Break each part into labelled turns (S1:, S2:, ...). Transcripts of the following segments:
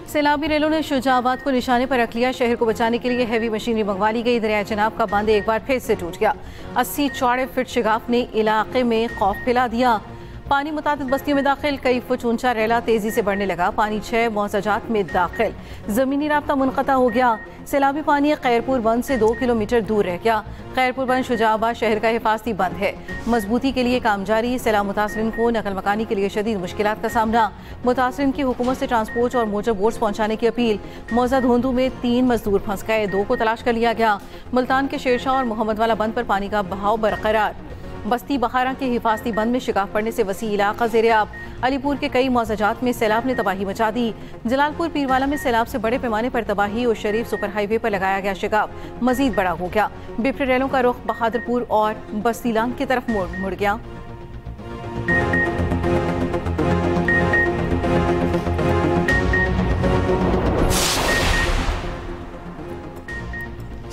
S1: सैलाबी रेलों ने शुजाबाद को निशाने पर रख लिया। शहर को बचाने के लिए हैवी मशीनरी मंगवा ली गई। दरिया जनाब का बांध एक बार फिर से टूट गया। 80 चौड़े फीट शिगाफ ने इलाके में खौफ फैला दिया। पानी मुताबिक बस्तियों में दाखिल। कई फुट ऊंचा रेला तेजी से बढ़ने लगा। पानी 6 मौजाजात में दाखिल। जमीनी राब्ता मुनक़ता हो गया। सैलाबी पानी खैरपुर बंद से 2 किलोमीटर दूर रह गया। खैरपुर बंद शुजाबाद शहर का हिफाजती बंद है। मजबूती के लिए काम जारी। सैलाब मुतासरीन को नकल मकानी के लिए शदीद मुश्किलात का सामना। मुतासरीन की हुकूमत से ट्रांसपोर्ट और मोटर बोट्स पहुँचाने की अपील। मौजा धोंदू में 3 मजदूर फंस गए। 2 को तलाश कर लिया गया। मुल्तान के शेरशाह और मोहम्मद वाला बंद पर पानी का बहाव बरकरार। बस्ती बखारा के हिफाजती बंद में शिगाफ पड़ने से वसी इलाका ज़ेर-ए-आब। अलीपुर के कई मौजाजात में सैलाब ने तबाही मचा दी। जलालपुर पीरवाला में सैलाब से बड़े पैमाने पर तबाही और शरीफ सुपर हाईवे पर लगाया गया शिगाफ मजीद बड़ा हो गया। बिफ्रे रेलों का रुख बहादुरपुर और बस्तीलान की तरफ मुड़ गया।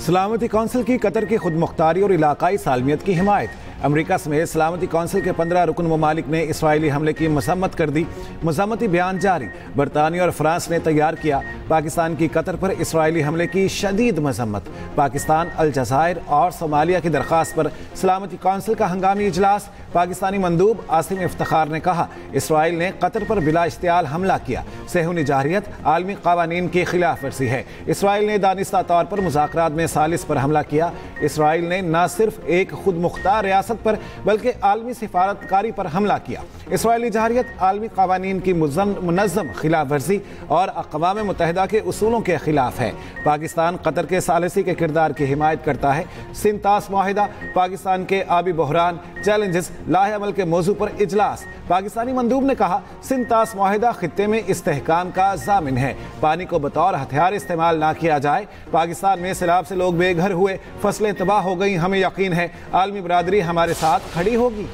S2: सलामती कौंसिल की कतर की खुद मुख्तारी और इलाकाई सालमियत की हिमायत। अमरीका समेत सलामती कौंसिल के 15 रुकन ममालिक ने इसराइली हमले की मसम्मत कर दी। मजम्मती बयान जारी। बरतानिया और फ्रांस ने तैयार किया पाकिस्तान की कतर पर इसराइली हमले की शदीद मजम्मत। पाकिस्तान, अलजज़ायर और सोमालिया की दरख्वास्त पर सलामती कौंसिल का हंगामी इजलास। पाकिस्तानी मंदूब आसिम इफ्तिखार ने कहा इसराइल ने कतर पर बिला इश्तियाल हमला किया। सेहूनी जारियत आलमी क़वानीन की खिलाफ वर्जी है। इसराइल ने दानिस्ता तौर पर मुज़ाकरात में सालिस पर हमला किया। इसराइल ने न सिर्फ एक खुद मुख्तार रियासत पर बल्कि आलमी सिफारतकारी पर हमला किया। इसराइली जारियत आलमी क़वानीन की मुनज़्ज़म खिलाफ वर्जी और अक़वाम मुत्तहिदा के उसूलों के खिलाफ है। पाकिस्तान कतर के सालिसी के किरदार की हिमायत करता है। सिंतास मुआहिदा, पाकिस्तान के आबी बहरान, चैलेंजेस, लाहे अमल के मौजू पर इजलास। पाकिस्तानी मंदूब ने कहा सिंतास मुआहिदा खित्ते में इस्तेहकाम का जामिन है। पानी को बतौर हथियार इस्तेमाल ना किया जाए। पाकिस्तान में सैलाब से लोग बेघर हुए, फसलें तबाह हो गई। हमें यकीन है आलमी बरादरी हमारे साथ खड़ी होगी।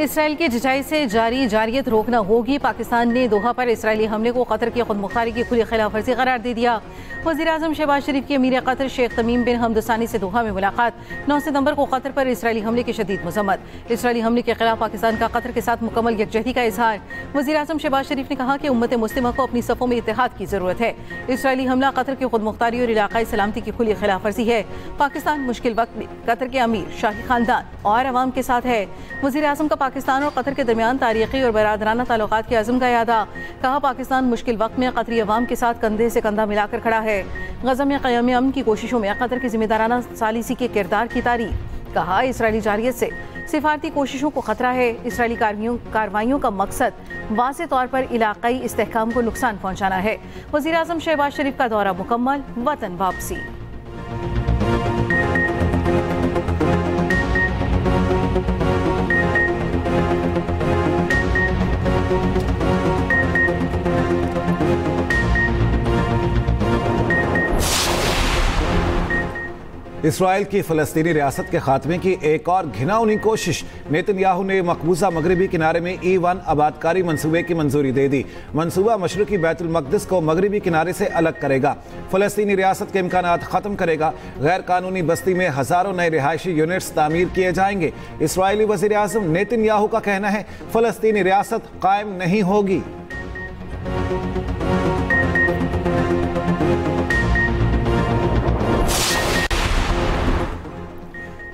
S1: इसराइल की जिचाई से जारी जारियत रोकना होगी। पाकिस्तान ने दोहा पर इसराइली हमले को कतर की खुद मुख्तारी की खुली खिलाफ वर्जी करार दे दिया। वज़ीर-ए-आज़म शहबाज शरीफ की अमीर कतर शेख तमीम बिन हमद सानी से दोहा में मुलाकात। 9 सितंबर को कतर पर इसराइली हमले की शदीद मजम्मत। इसराइली हमले के खिलाफ पाकिस्तान का कतर के साथ मुकम्मल यकजहती का इजहार। वज़ीर-ए-आज़म शहबाज शरीफ ने कहा कि उम्मत मुस्लिमा को अपनी सफ़ों में इत्तेहाद की ज़रूरत है। इसराइली हमला कतर की खुद मुख्तारी और इलाकाई सलामती की खुली खिलाफ वर्जी है। पाकिस्तान मुश्किल वक्त में कतर के अमीर, शाही खानदान और अवाम के साथ है। वज़ीर-ए-आज़म का पाकिस्तान और कतर के दरमियान तारीखी और बरादराना ताल्लुकात के अज़्म का यादा। कहा पाकिस्तान मुश्किल वक्त में कतरी अवाम के साथ कंधे से कंधा मिलाकर खड़ा है। गज़ा में क़याम अमन की कोशिशों में कतर की जिम्मेदाराना सालिसी के किरदार की तारीफ। कहा इसराइली जारियत से सिफारती कोशिशों को खतरा है। इसराइली कार्रवाइयों का मकसद वाज़ेह तौर पर इलाकाई इस्तेहकाम को नुकसान पहुँचाना है। वज़ीर-ए-आज़म शहबाज शरीफ का दौरा मुकम्मल, वतन वापसी।
S2: इसराइल की फ़लस्तीनी रियासत के खात्मे की एक और घिनौनी कोशिश। नेतन्याहू ने मकबूजा मगरबी किनारे में E1 आबादकारी मंसूबे की मंजूरी दे दी। मंसूबा मशरक़ी बैतुल मक़दिस को मगरबी किनारे से अलग करेगा। फ़लस्तीनी रियासत के इम्कानात ख़त्म करेगा। गैर कानूनी बस्ती में हज़ारों नए रिहायशी यूनिट्स तामीर किए जाएंगे। इसराइली वज़ीर-ए-आज़म नेतन्याहू का कहना है फ़लस्तीनी रियासत कायम नहीं होगी।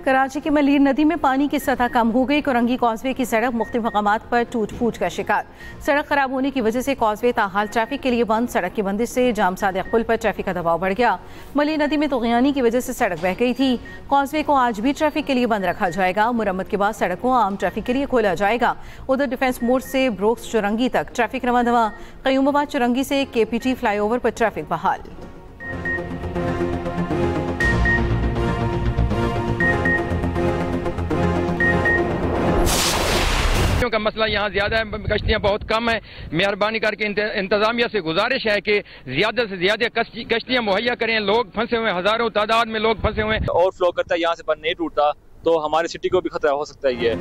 S1: कराची की मलीर नदी में पानी की सतह कम हो गई। कोरंगी कॉजवे की सड़क मुख्तलिफ मकामात पर टूट फूट का शिकार। सड़क खराब होने की वजह से कॉजवे ताहाल ट्रैफिक के लिए बंद। सड़क की बंदिश से जाम सादिक पुल पर ट्रैफिक का दबाव बढ़ गया। मलीर नदी में तुग़यानी की वजह से सड़क बह गई थी। कॉजवे को आज भी ट्रैफिक के लिए बंद रखा जाएगा। मुरम्मत के बाद सड़क को आम ट्रैफिक के लिए खोला जाएगा। उधर डिफेंस मोड़ से ब्रोक्स चुरंगी तक ट्रैफिक रवां दवा। क़यूमाबाद चुरंगी से KPT फ्लाईओवर पर ट्रैफिक बहाल।
S3: का मसला यहाँ ज्यादा है, कश्तियाँ बहुत कम है। मेहरबानी करके इंतजामिया से गुजारिश है कि ज्यादा से ज्यादा कश्तियाँ मुहैया करें। लोग फंसे हुए, हजारों तादाद में लोग फंसे हुए।
S4: ओवरफ्लो करता है, यहाँ से बंद नहीं टूटता तो हमारी सिटी को भी खतरा हो सकता है। ये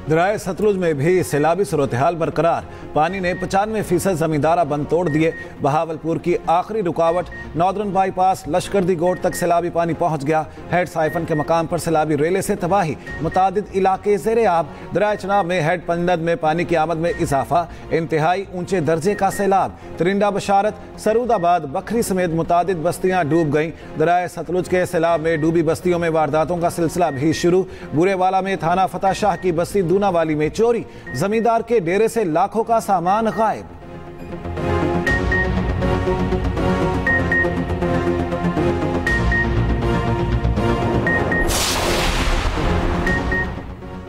S2: दरियाए सतलुज में भी सैलाबी सूरत हाल बरकरार। पानी ने 95% जमींदारा बंद तोड़ दिए। बहावलपुर की आखिरी रुकावट नॉर्दर्न बाईपास लश्करदी गोट तक सैलाबी पानी पहुंच गया। हेड साइफन के मकाम पर सैलाबी रेले से तबाही, मुतादिद इलाके ज़ेरे आब। दरियाए चनाब में हेड पंजद में पानी की आमद में इजाफा, इंतहाई ऊंचे दर्जे का सैलाब। तिरिंडा बशारत, सरूदाबाद, बखरी समेत मुतादिद बस्तियां डूब गईं। दरियाए सतलुज के सैलाब में डूबी बस्तियों में वारदातों का सिलसिला भी शुरू। बुरेवाला में थाना फतेह शाह की बस्ती दूनावाली में चोरी, जमींदार के डेरे से लाखों का सामान गायब।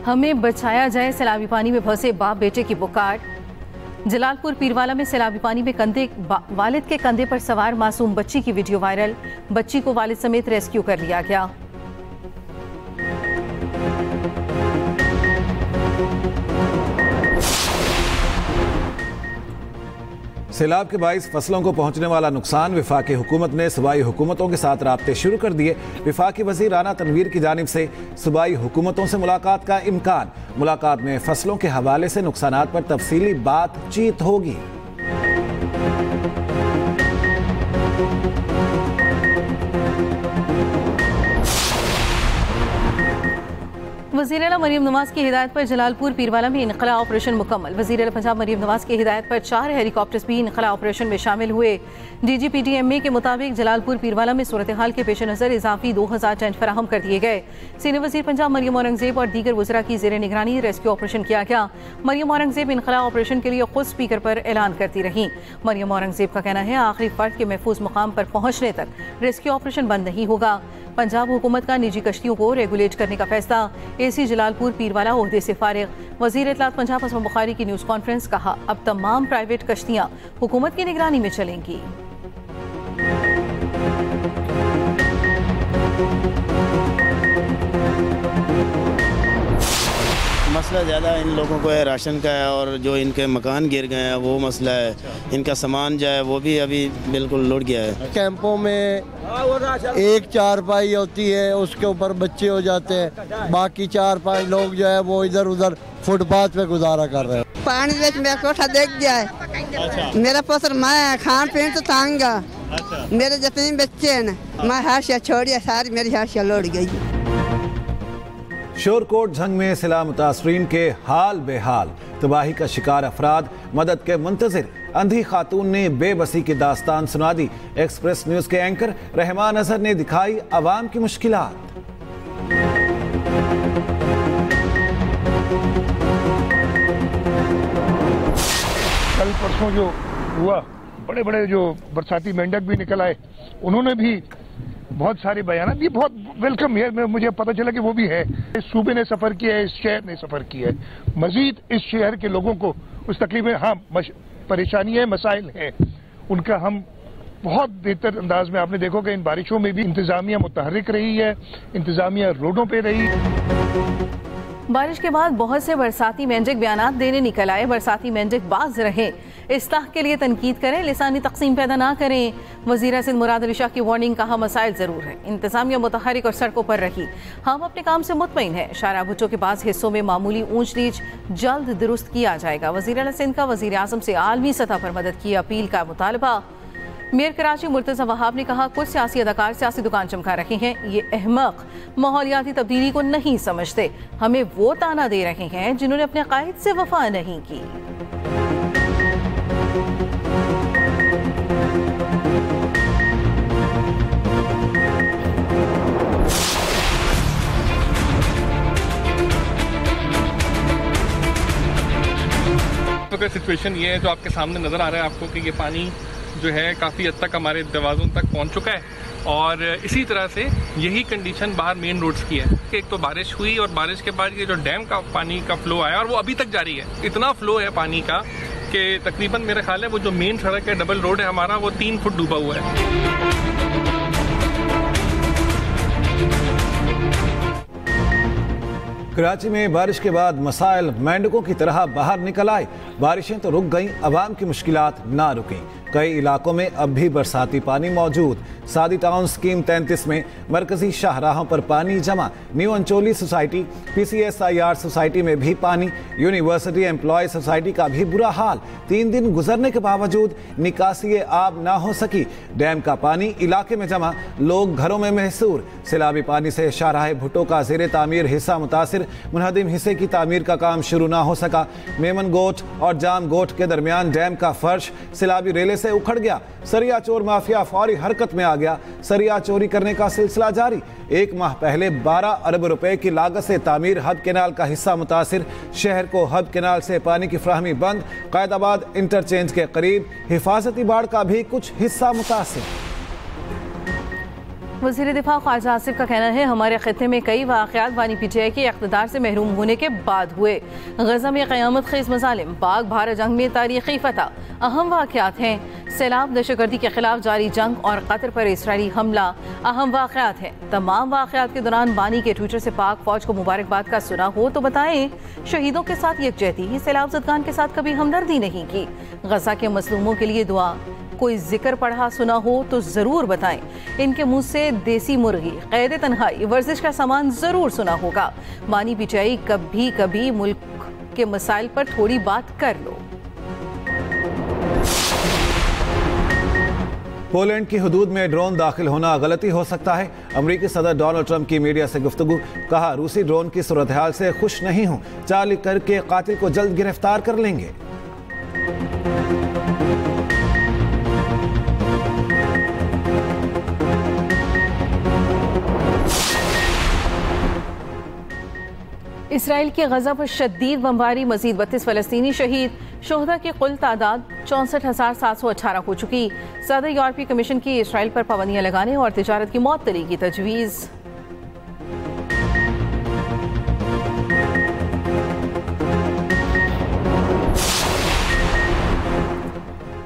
S1: हमें बचाया जाए, सैलाबी पानी में फंसे बाप बेटे की पुकार। जलालपुर पीरवाला में सैलाबी पानी में वालिद के कंधे पर सवार मासूम बच्ची की वीडियो वायरल। बच्ची को वालिद समेत रेस्क्यू कर लिया गया।
S2: सैलाब के बाइस फसलों को पहुंचने वाला नुकसान, वफाकी हुकूमत ने सूबाई हुकूमतों के साथ राब्ते शुरू कर दिए। वफाकी वज़ीर राना तनवीर की जानिब से सूबाई हुकूमतों से मुलाकात का इम्कान। मुलाकात में फसलों के हवाले से नुकसानात पर तफसीली बातचीत होगी।
S1: वज़ीर आला मरीम नवाज की हिदायत पर जलालपुर पीरवाला में इनखला ऑपरेशन मुकम्मल। वज़ीर आला पंजाब मरीम नवाज की हिदायत पर 4 हेलीकॉप्टर्स भी इनखला ऑपरेशन में शामिल हुए। DGPTMA के मुताबिक जलालपुर पीरवाला में सूरत हाल के पेश नज़र इजाफी 2000 टेंट फराहम कर दिए गए। सीनियर वज़ीर पंजाब मरियम औरंगज़ेब और दीगर वज़रा की ज़ेर निगरानी रेस्क्यू ऑपरेशन किया गया। मरियम औरंगज़ेब इनखला ऑपरेशन के लिए खुद स्पीकर पर ऐलान करती रहीं। मरियम औरंगज़ेब का कहना है आखिरी फर्द के महफूज मुकाम पर पहुँचने तक रेस्क्यू ऑपरेशन बंद नहीं होगा। पंजाब हुकूमत का निजी कश्तियों को रेगुलेट करने का फैसला। AC जलालपुर पीरवाला ओहदे से फारिग। वज़ीर इत्तलात पंजाब असमा बुखारी की न्यूज़ कॉन्फ्रेंस, कहा अब तमाम प्राइवेट कश्तियाँ हुकूमत की निगरानी में चलेंगी।
S4: मसला ज़्यादा इन लोगों को है राशन का है, और जो इनके मकान गिर गए हैं वो मसला है। इनका सामान जो है वो भी अभी बिल्कुल लुट गया है।
S5: कैंपों में एक चारपाई होती है, उसके ऊपर बच्चे हो जाते हैं, बाकी 4-5 लोग जो है वो इधर उधर फुटपाथ पे गुजारा कर रहे हैं।
S6: पानी में मेरा कोठा देख गया है।
S4: अच्छा।
S6: मेरा पुत्र मैं खान पीन तो तांगा।
S4: अच्छा।
S6: मेरे जितने बच्चे हैं मैं हाशिया छोड़ी, सारी मेरी हाशिया लौट गई।
S2: शोरकोट जंग में सिला मुतासरीन के हाल बेहाल, तबाही का शिकार अफराद मदद के मुंतजिर। अंधी खातून ने बेबसी की दास्तान सुना दी। एक्सप्रेस न्यूज के एंकर रहमान अजहर ने दिखाई अवाम की मुश्किलात।
S7: कल परसों जो हुआ, बड़े बड़े जो बरसाती मेंढक भी निकल आए, उन्होंने भी बहुत सारे बयान दिए। बहुत वेलकम है। मुझे पता चला कि वो भी है। इस सूबे ने सफ़र किया है, इस शहर ने सफ़र किया है। मजीद इस शहर के लोगों को उस तकलीफ में, हाँ परेशानियाँ मसाइल हैं, उनका हम बहुत बेहतर अंदाज में, आपने देखो कि इन बारिशों में भी इंतजामिया मुतहर्रिक रही है, इंतजामिया रोडों पर रही।
S1: बारिश के बाद बहुत से बरसाती मेंढक बयानात देने निकल आए। बरसाती मेंढक बाज रहे, इस्लाह के लिए तनकीद करें, लिसानी तकसीम पैदा ना करें। वज़ीर सिंध मुराद अली शाह की वार्निंग, कहा मसाइल ज़रूर है, इंतजामिया मुतहरिक और सड़कों पर रही, हम अपने काम से मुतमईन हैं। शारा भुट्टो के पास हिस्सों में मामूली ऊंच नीच जल्द दुरुस्त किया जाएगा। वज़ीर सिंध का वज़ीर आज़म से आलमी सतह पर मदद की अपील का मुतालबा। मेयर कराची मुर्तज़ा वहाब ने कहा कुछ सियासी अदाकार सियासी दुकान चमका रहे हैं, ये अहमक माहौलियाती तब्दीली को नहीं समझते, हमें वो ताना दे रहे हैं जिन्होंने अपने कायद से वफा नहीं की।
S8: अगर सिचुएशन ये है जो आपके सामने नजर आ रहा है आपको कि ये पानी जो है काफ़ी हद तक हमारे दरवाज़ों तक पहुंच चुका है, और इसी तरह से यही कंडीशन बाहर मेन रोड्स की है कि एक तो बारिश हुई और बारिश के बाद ये जो डैम का पानी का फ्लो आया और वो अभी तक जारी है। इतना फ्लो है पानी का कि तकरीबन मेरा ख्याल है वो जो मेन सड़क है, डबल रोड है हमारा, वो 3 फुट डूबा हुआ है।
S2: कराची में बारिश के बाद मसाइल मेंढकों की तरह बाहर निकल आए। बारिशें तो रुक गईं, अवाम की मुश्किलात ना रुकीं। कई इलाकों में अब भी बरसाती पानी मौजूद। सादी टाउन स्कीम 33 में मरकजी शाहराहों पर पानी जमा। New Ancholi society, PCSIR society में भी पानी। यूनिवर्सिटी एम्प्लॉय सोसाइटी का भी बुरा हाल। 3 दिन गुजरने के बावजूद निकासी आब ना हो सकी। डैम का पानी इलाके में जमा, लोग घरों में महसूर। सैलाबी पानी से शाहराह भुट्टो का ज़ेरे तामीर हिस्सा मुतासिर, मुनहदिम हिस्से की तामीर का काम शुरू ना हो सका। मेमन गोट और जाम गोट के दरमियान डैम का फर्श सैलाबी रेले से उखड़ गया। सरिया चोर माफिया फौरी हरकत में आ गया। सरिया चोरी करने का सिलसिला जारी। 1 माह पहले 12 अरब रुपए की लागत से तामीर हब कैनाल का हिस्सा मुतासिर। शहर को हब कैनाल से पानी की फ्राहमी बंद। कैदाबाद इंटरचेंज के करीब हिफाजती बाड़ का भी कुछ हिस्सा मुतासिर।
S1: वज़ीर दिफा ख्वाजा आसिफ का कहना है, हमारे खित्ते में कई वाक़यात बानी PTI के इक़्तिदार से महरूम होने के बाद हुए। गज़ा में क़यामत खेज़ मज़ालिम, पाक भारत जंग में तारीख़ी फ़तह अहम वाक़यात हैं। सैलाब, दहशतगर्दी के खिलाफ जारी जंग और कतर पर इसराइली हमला अहम वाक़यात हैं। तमाम वाक़यात के दौरान बानी के ट्विटर से पाक फ़ौज को मुबारकबाद का सुना हो तो बताएं। शहीदों के साथ यकजहती, सैलाब ज़दगान के साथ कभी हमदर्दी नहीं की। गज़ा के मज़लूमों के लिए दुआ, कोई जिक्र पढ़ा सुना हो तो ज़रूर बताएं। इनके मुंह से देसी मुर्गी, क़ैद तन्हाई, वर्जिश का सामान ज़रूर सुना होगा। बानी PTI कभी कभी मुल्क के मसाइल पर थोड़ी बात कर लो।
S2: पोलैंड की हुदूद में ड्रोन दाखिल होना गलती हो सकता है। अमेरिकी सदर डोनाल्ड ट्रंप की मीडिया से गुफ्तगू। कहा, रूसी ड्रोन की सूरत हाल से खुश नहीं हूं। चाल करके कातिल को जल्द गिरफ्तार कर लेंगे।
S1: इसराइल की गजा पर शदीद बमबारी, मजीद 32 फ़लस्तीनी शहीद। शोहदा की कुल तादाद 64,718 हो चुकी। सदर यूरोपीय कमीशन की इसराइल पर पाबंदियां लगाने और तिजारत की मअतली की तजवीज़।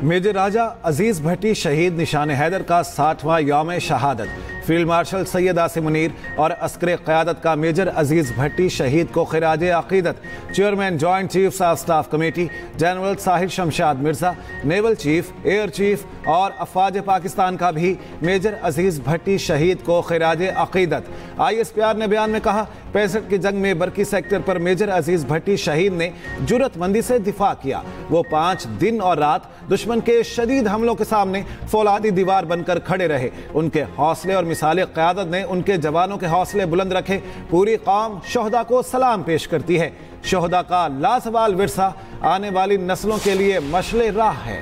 S2: मेजर राजा अजीज भट्टी शहीद, निशान हैदर का 60वां यौम शहादत। फील्ड मार्शल सैयद आसिम मुनीर और अस्कर क़यादत का मेजर अजीज भट्टी शहीद को खिराज अक़ीदत। Chairman joint chiefs of staff committee general Sahir Shamshad Mirza, naval chief, air chief और अफवाज पाकिस्तान का भी मेजर अजीज भट्टी शहीद को खिराज अक़ीदत। ISPR ने बयान में कहा, 65 की जंग में बरकी सेक्टर पर मेजर अजीज भट्टी शहीद ने जुर्रतमंदी से दिफा किया। वो 5 दिन और रात दुश्मन के शदीद हमलों के सामने फौलादी दीवार बनकर खड़े रहे। उनके हौसले और मिसाल क़यादत ने उनके जवानों के हौसले बुलंद रखे। पूरी कौम शोहदा को सलाम पेश करती है। शोहदा का लासवाल विरसा आने वाली नस्लों के लिए मशले राह है।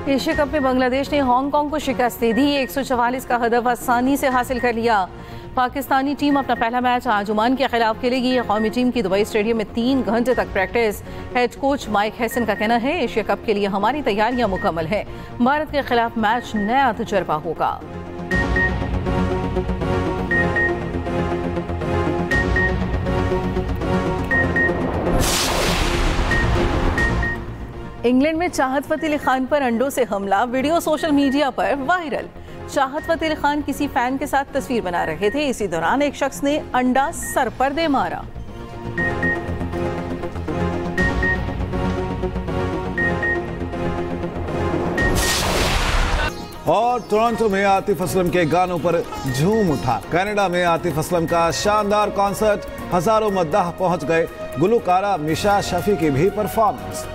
S1: एशिया कप में बांग्लादेश ने हांगकांग को शिकस्त दे दी। 144 का हदफ आसानी से हासिल कर लिया। पाकिस्तानी टीम अपना पहला मैच आज ओमान के खिलाफ खेलेगी। कौमी टीम की दुबई स्टेडियम में 3 घंटे तक practice. Head coach mic Hesson का कहना है, एशिया कप के लिए हमारी तैयारियां मुकम्मल है। भारत के खिलाफ मैच नया तजुर्बा होगा। इंग्लैंड में चाहत फ़तेह अली खान पर अंडों से हमला, वीडियो सोशल मीडिया पर वायरल। चाहत फ़तेह अली खान किसी फैन के साथ तस्वीर बना रहे थे। इसी दौरान एक शख्स ने अंडा सर पर दे मारा।
S2: और टोरंटो में आतिफ असलम के गानों पर झूम उठा। कनाडा में आतिफ असलम का शानदार कॉन्सर्ट, हजारों मद्दाह पहुंच गए। गुलकारा मिशा शफी की भी परफॉर्मेंस।